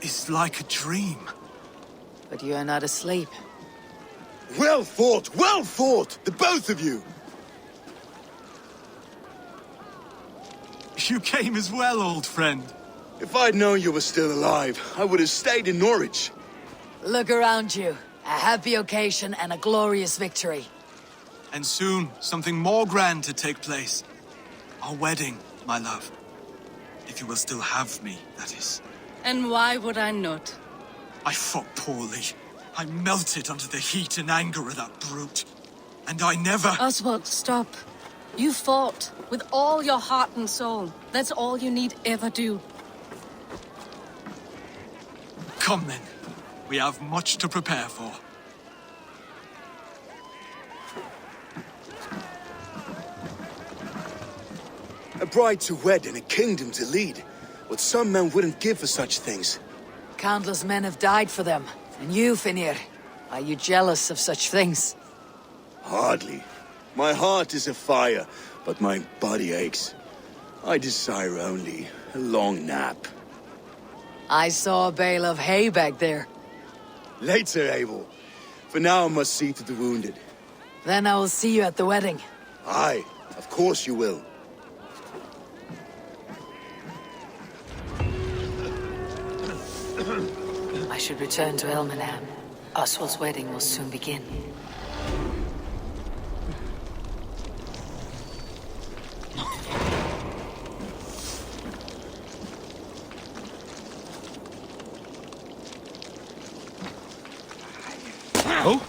is like a dream. But you are not asleep. Well fought, the both of you! You came as well, old friend. If I'd known you were still alive, I would have stayed in Norwich. Look around you. A happy occasion and a glorious victory. And soon, something more grand to take place. Our wedding, my love. If you will still have me, that is. And why would I not? I fought poorly. I melted under the heat and anger of that brute. And I never... Oswald, stop. You fought with all your heart and soul. That's all you need ever do. Come then. We have much to prepare for. A bride to wed and a kingdom to lead. What some men wouldn't give for such things. Countless men have died for them. And you, Finnir, are you jealous of such things? Hardly. My heart is afire, but my body aches. I desire only a long nap. I saw a bale of hay back there. Later, Abel. For now I must see to the wounded. Then I will see you at the wedding. Aye, of course you will. I should return to Elmenham. Oswald's wedding will soon begin. Oh?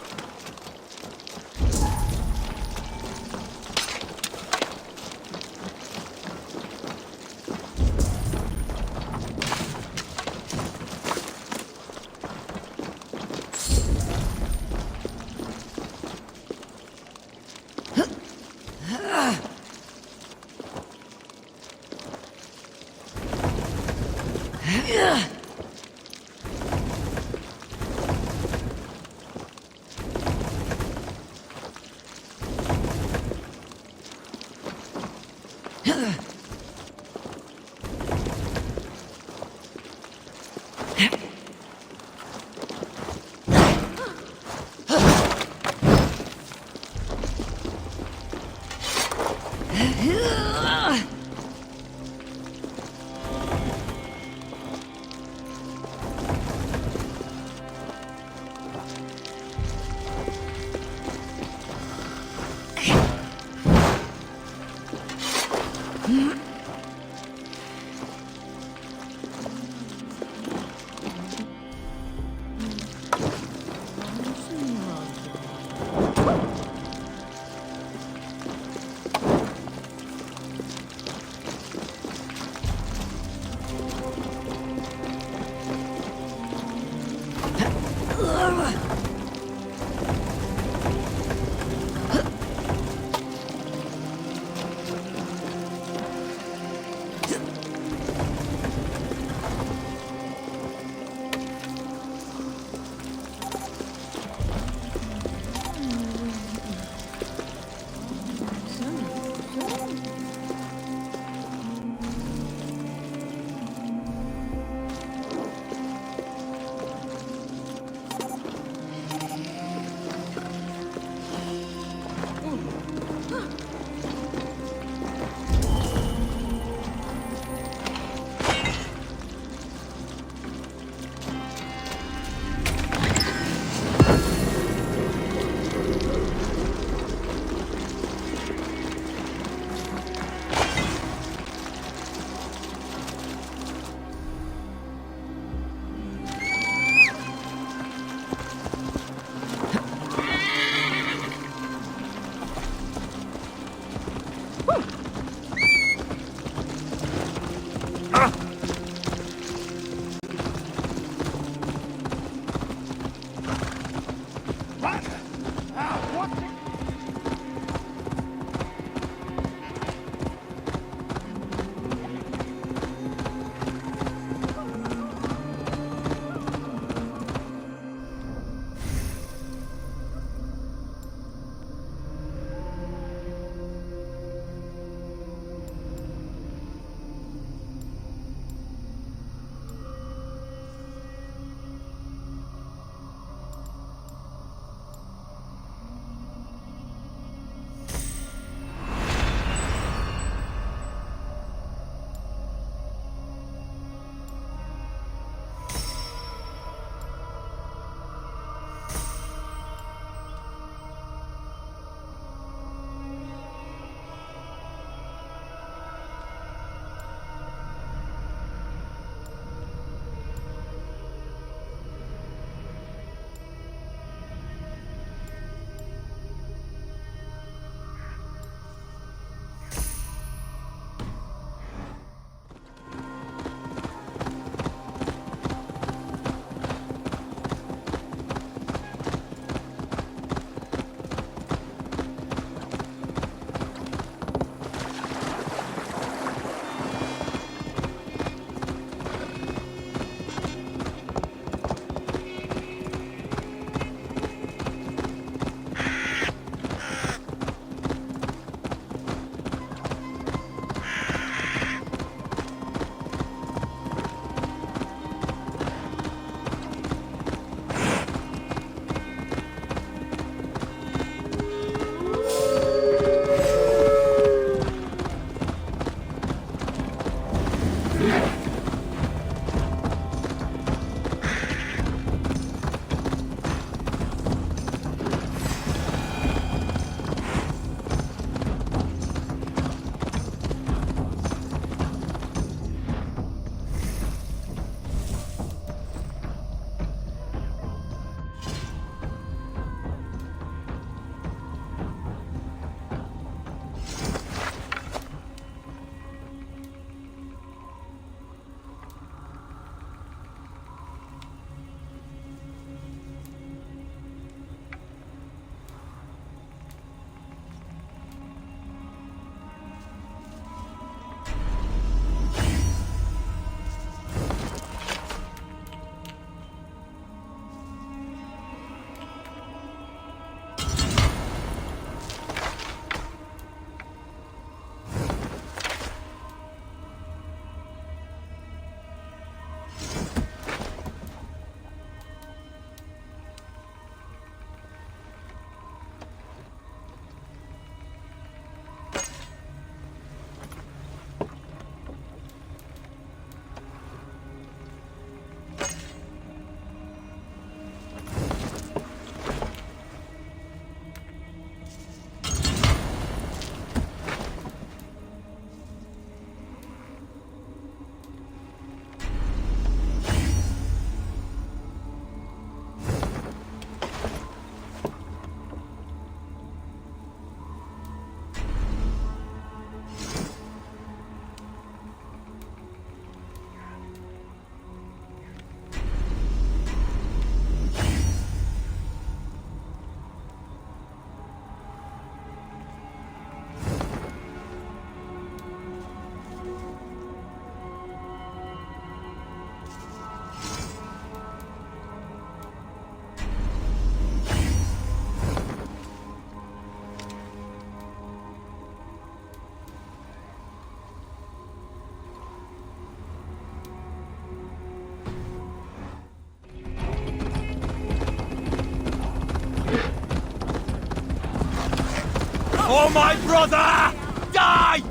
Oh, my brother! Die!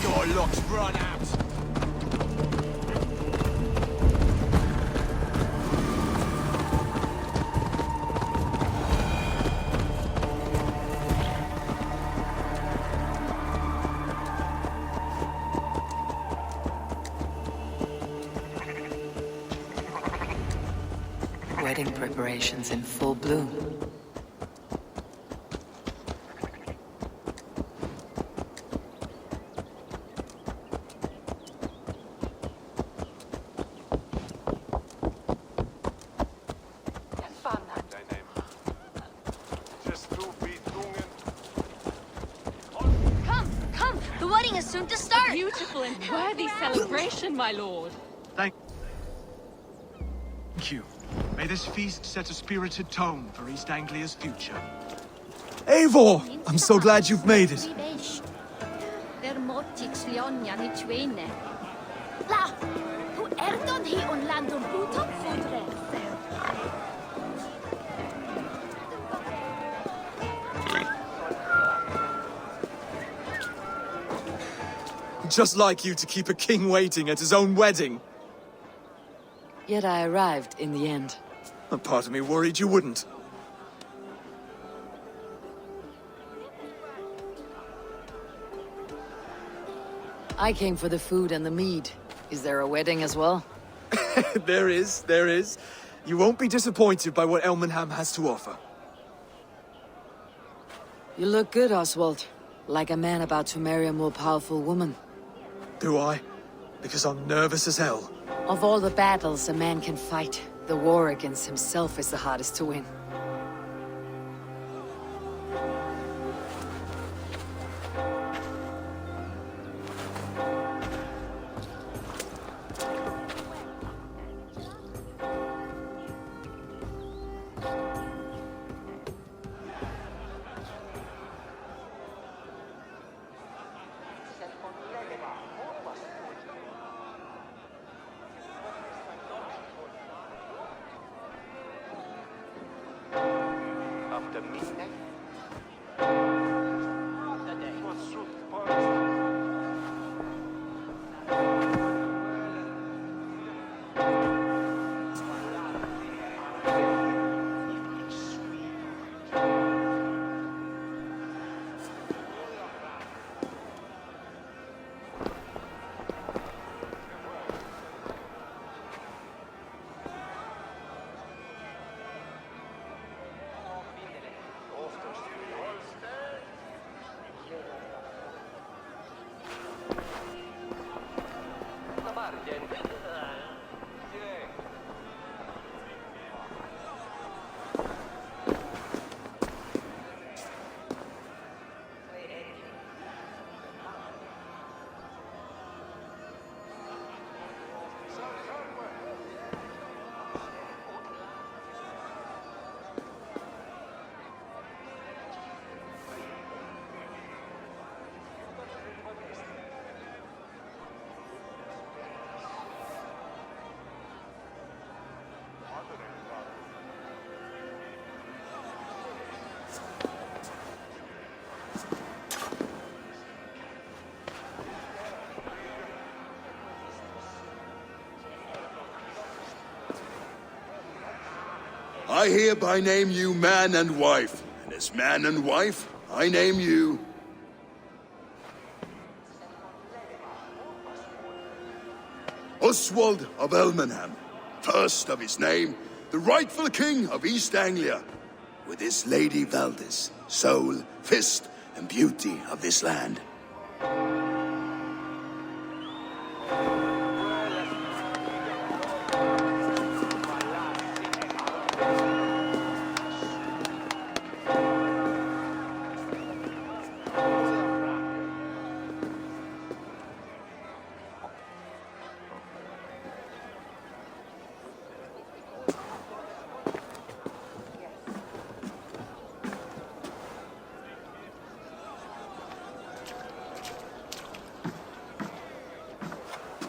Your luck's run out. Wedding preparations in full bloom. Come! The wedding is soon to start! Beautiful and worthy celebration, my lord. Thank you. May this feast set a spirited tone for East Anglia's future. Eivor! I'm so glad you've made it. Just like you to keep a king waiting at his own wedding. Yet I arrived in the end. A part of me worried you wouldn't. I came for the food and the mead. Is there a wedding as well? There is. You won't be disappointed by what Elmenham has to offer. You look good, Oswald. Like a man about to marry a more powerful woman. Do I? Because I'm nervous as hell. Of all the battles a man can fight, the war against himself is the hardest to win. I hereby name you man and wife, and as man and wife, I name you... Oswald of Elmenham, first of his name, the rightful king of East Anglia, with his lady Valdis, soul, fist, and beauty of this land.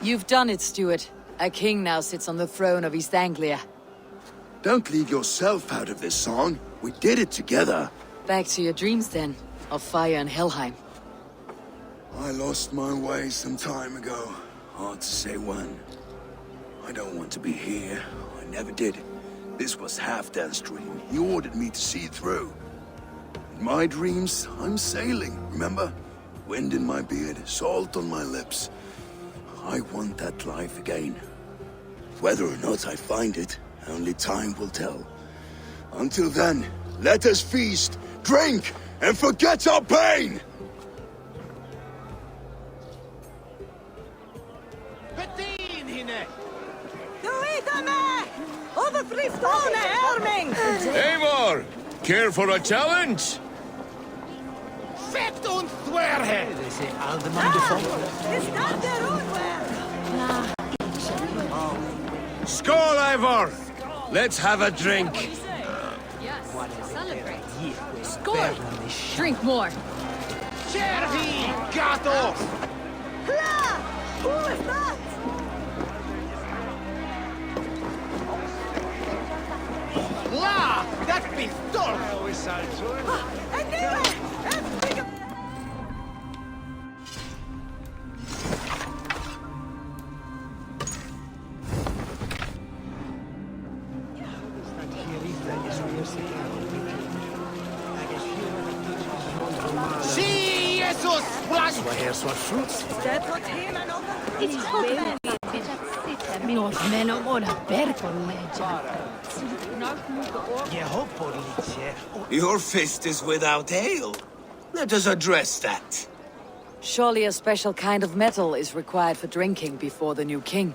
You've done it, Stuart. A king now sits on the throne of East Anglia. Don't leave yourself out of this song. We did it together. Back to your dreams then, of fire and Helheim. I lost my way some time ago. Hard to say when. I don't want to be here. I never did. This was Halfdan's dream. He ordered me to see it through. In my dreams, I'm sailing, remember? Wind in my beard, salt on my lips. I want that life again. Whether or not I find it, only time will tell. Until then, let us feast, drink, and forget our pain! Eivor, care for a challenge? Skål, Eivor! Let's have a drink. Yes, celebrate. Score! Drink more. Your fist is without ale. Let us address that. Surely a special kind of metal is required for drinking before the new king.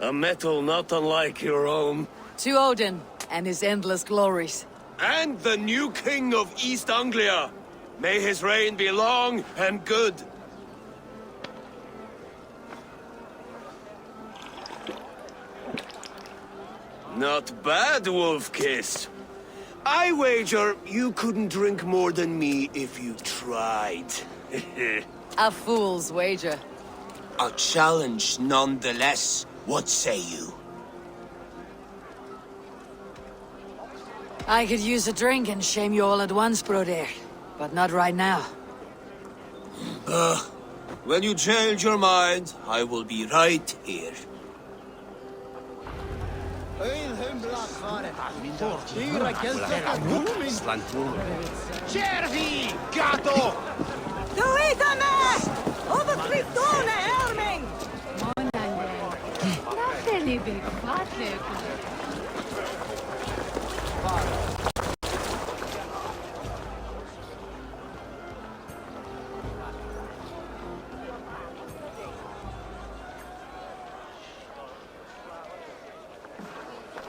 A metal not unlike your own. To Odin and his endless glories. And the new king of East Anglia. May his reign be long and good. Not bad, Wolf-Kiss. I wager you couldn't drink more than me if you tried. A fool's wager. A challenge nonetheless. What say you? I could use a drink and shame you all at once, Broder. But not right now. When you change your mind, I will be right here.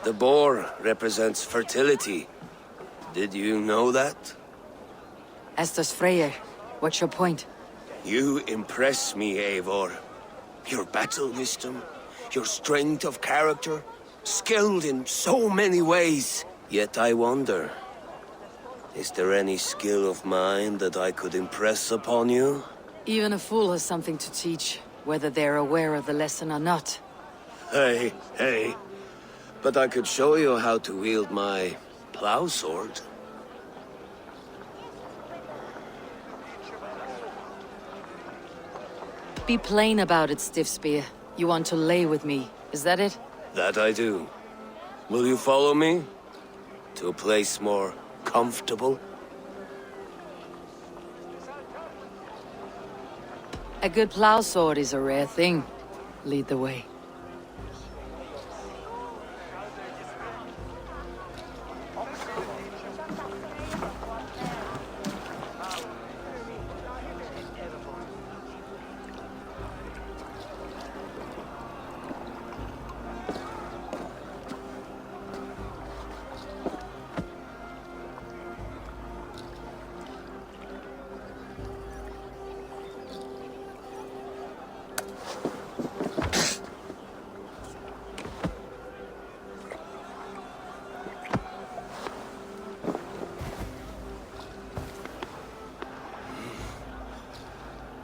The boar represents fertility. Did you know that? As does Freyr. What's your point? You impress me, Eivor. Your battle wisdom, your strength of character, skilled in so many ways. Yet I wonder, is there any skill of mine that I could impress upon you? Even a fool has something to teach, whether they're aware of the lesson or not. Hey. But I could show you how to wield my plow sword. Be plain about it, Stiffspear. You want to lay with me, is that it? That I do. Will you follow me? To a place more comfortable? A good plow sword is a rare thing. Lead the way.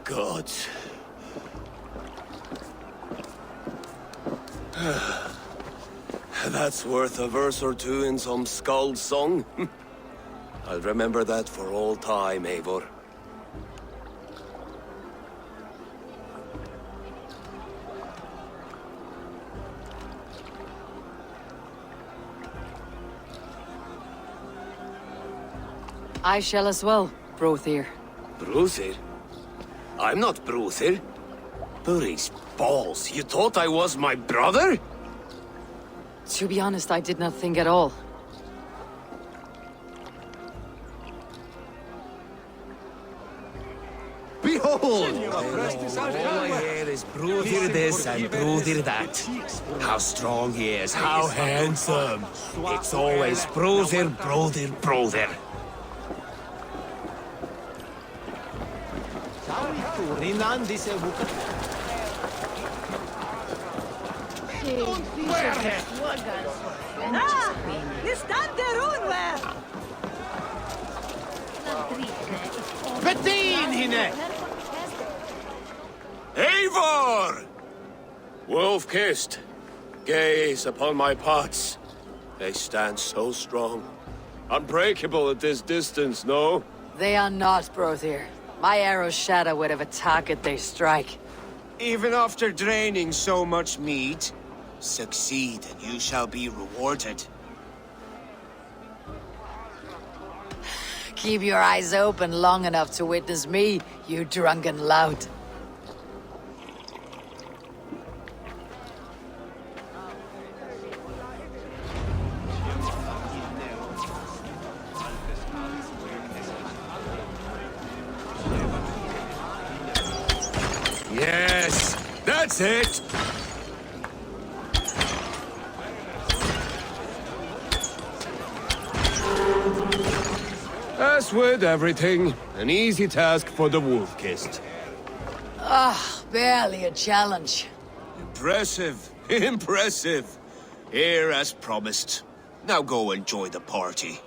God. That's worth a verse or two in some skald's song. I'll remember that for all time, Eivor. I shall as well, Brothir. Bruthir? I'm not Bruthir. Burry's balls, you thought I was my brother? To be honest, I did not think at all. Behold! All I hear is Bruthir this and Bruthir that. How strong he is, how handsome. It's always Bruthir, Bruthir, Bruthir. Eivor! Wolf-kissed, gaze upon my pots. They stand so strong. Unbreakable at this distance, no? They are not, Brothir. My arrows shatter whatever target they strike. Even after draining so much meat, succeed and you shall be rewarded. Keep your eyes open long enough to witness me, you drunken lout. Yes, that's it! As with everything, an easy task for the wolf-kissed. Barely a challenge. Impressive, impressive. Here as promised. Now go enjoy the party.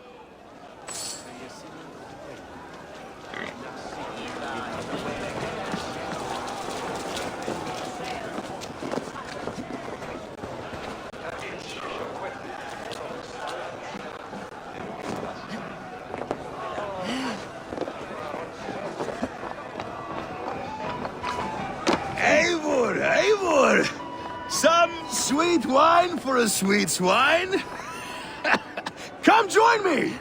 Eivor! Some sweet wine for a sweet swine? Come join me!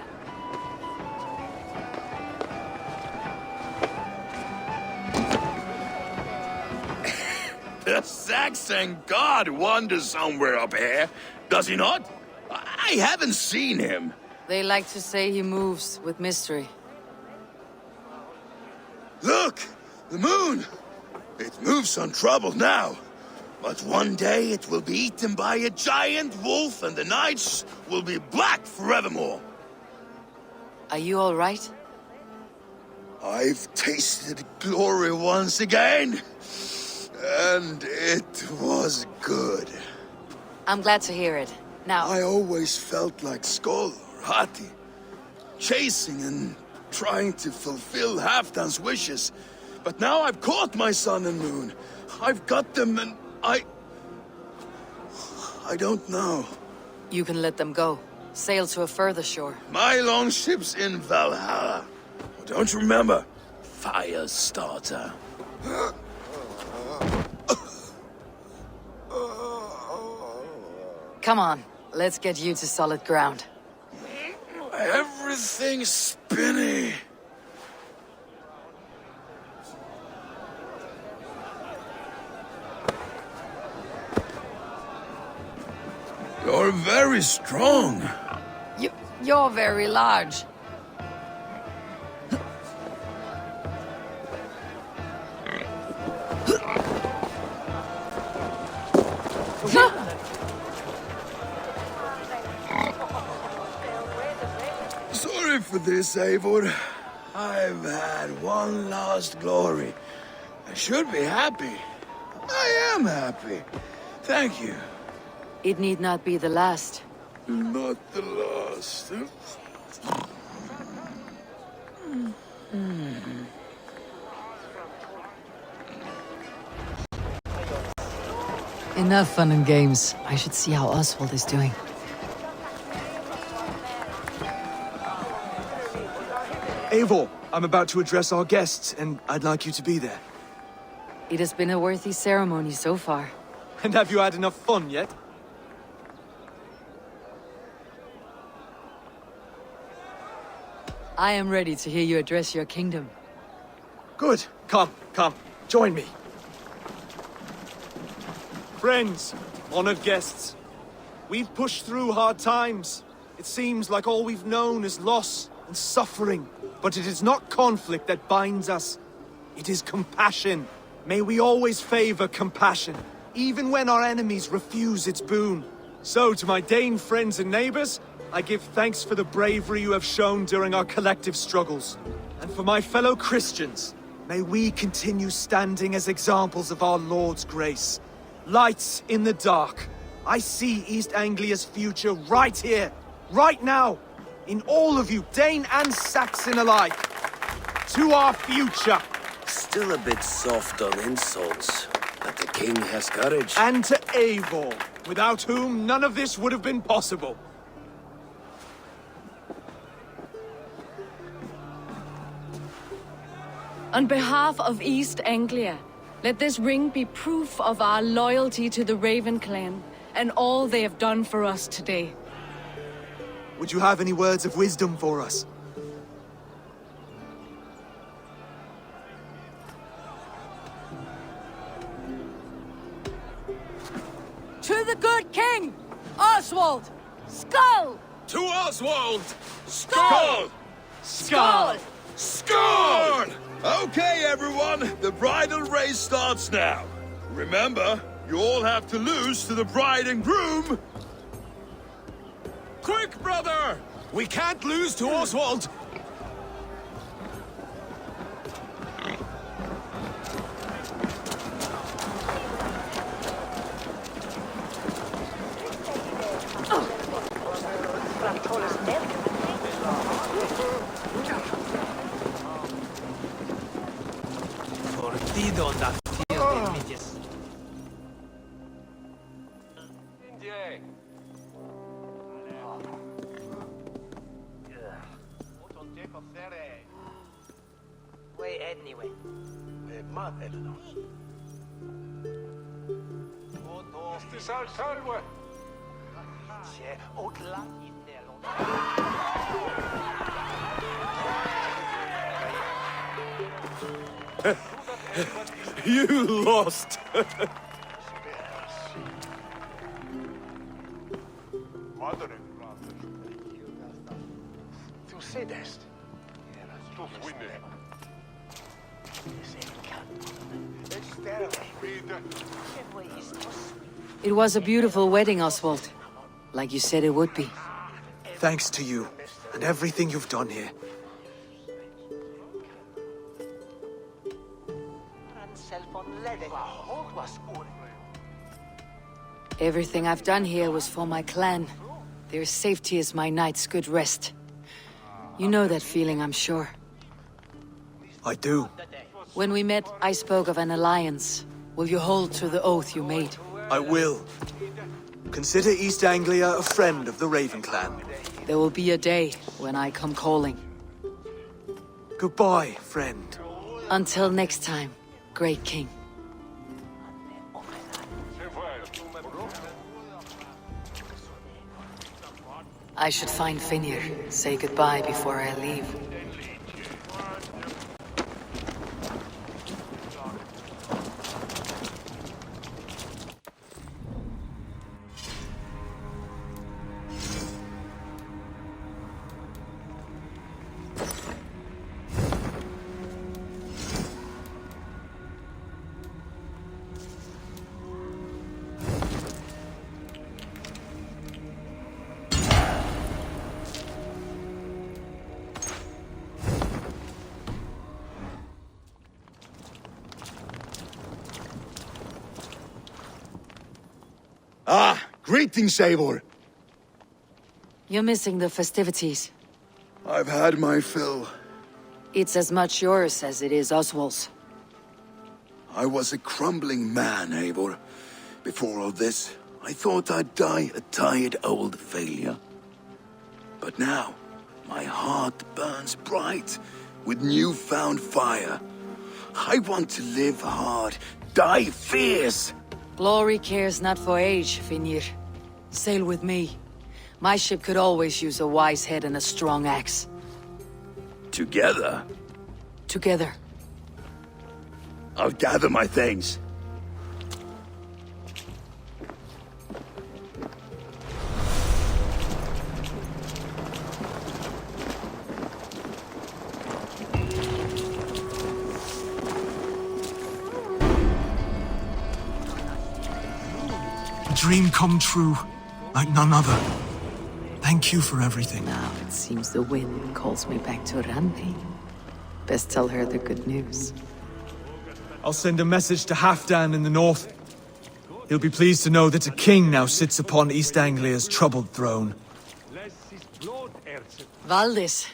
The Saxon god wanders somewhere up here, does he not? I haven't seen him. They like to say he moves with mystery. Look! The moon! It moves untroubled now. But one day it will be eaten by a giant wolf and the nights will be black forevermore. Are you all right? I've tasted glory once again. And it was good. I'm glad to hear it. Now, I always felt like Skoll or Hati. Chasing and trying to fulfill Halfdan's wishes. But now I've caught my sun and moon. I've got them and I don't know. you can let them go. Sail to a further shore. My longship's in Valhalla. Don't you remember? Fire starter. Come on, let's get you to solid ground. Everything's spinny. You're very strong. You're very large. Sorry for this, Eivor. I've had one last glory. I should be happy. I am happy. Thank you. It need not be the last. Not the last. Enough fun and games. I should see how Oswald is doing. Eivor, I'm about to address our guests, and I'd like you to be there. It has been a worthy ceremony so far. And have you had enough fun yet? I am ready to hear you address your kingdom. Good. Come, join me. Friends, honored guests, we've pushed through hard times. It seems like all we've known is loss and suffering. But it is not conflict that binds us. It is compassion. May we always favor compassion, even when our enemies refuse its boon. So, to my Dane friends and neighbors, I give thanks for the bravery you have shown during our collective struggles. And for my fellow Christians, may we continue standing as examples of our Lord's grace. Lights in the dark. I see East Anglia's future right here, right now, in all of you, Dane and Saxon alike. To our future. Still a bit soft on insults, but the king has courage. And to Eivor, without whom none of this would have been possible. On behalf of East Anglia, let this ring be proof of our loyalty to the Raven clan and all they have done for us today. Would you have any words of wisdom for us? To the good king, Oswald! Skull! To Oswald! Skull! Skull! Skull! Okay, everyone, the bridal race starts now. Remember, you all have to lose to the bride and groom. Quick, brother! We can't lose to Oswald! You lost! It was a beautiful wedding, Oswald. Like you said it would be. Thanks to you, and everything you've done here. Everything I've done here was for my clan. Their safety is my knight's good rest. You know that feeling, I'm sure. I do. When we met, I spoke of an alliance. Will you hold to the oath you made? I will. Consider East Anglia a friend of the Raven clan. There will be a day when I come calling. Goodbye, friend. Until next time, great king. I should find Finir, say goodbye before I leave. Ah, greetings, Eivor. You're missing the festivities. I've had my fill. It's as much yours as it is Oswald's. I was a crumbling man, Eivor. Before all this, I thought I'd die a tired old failure. But now, My heart burns bright with newfound fire. I want to live hard, die fierce. Glory cares not for age, Vinir. Sail with me. My ship could always use a wise head and a strong axe. Together, Together. I'll gather my things. A dream come true, like none other. Thank you for everything. Now it seems the wind calls me back to Randi. Best tell her the good news. I'll send a message to Halfdan in the north. He'll be pleased to know that a king now sits upon East Anglia's troubled throne. Valdis,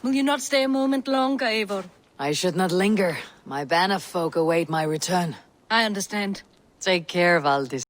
Will you not stay a moment longer, Eivor? I should not linger. My banner folk await my return. I understand. Take care, Valdis.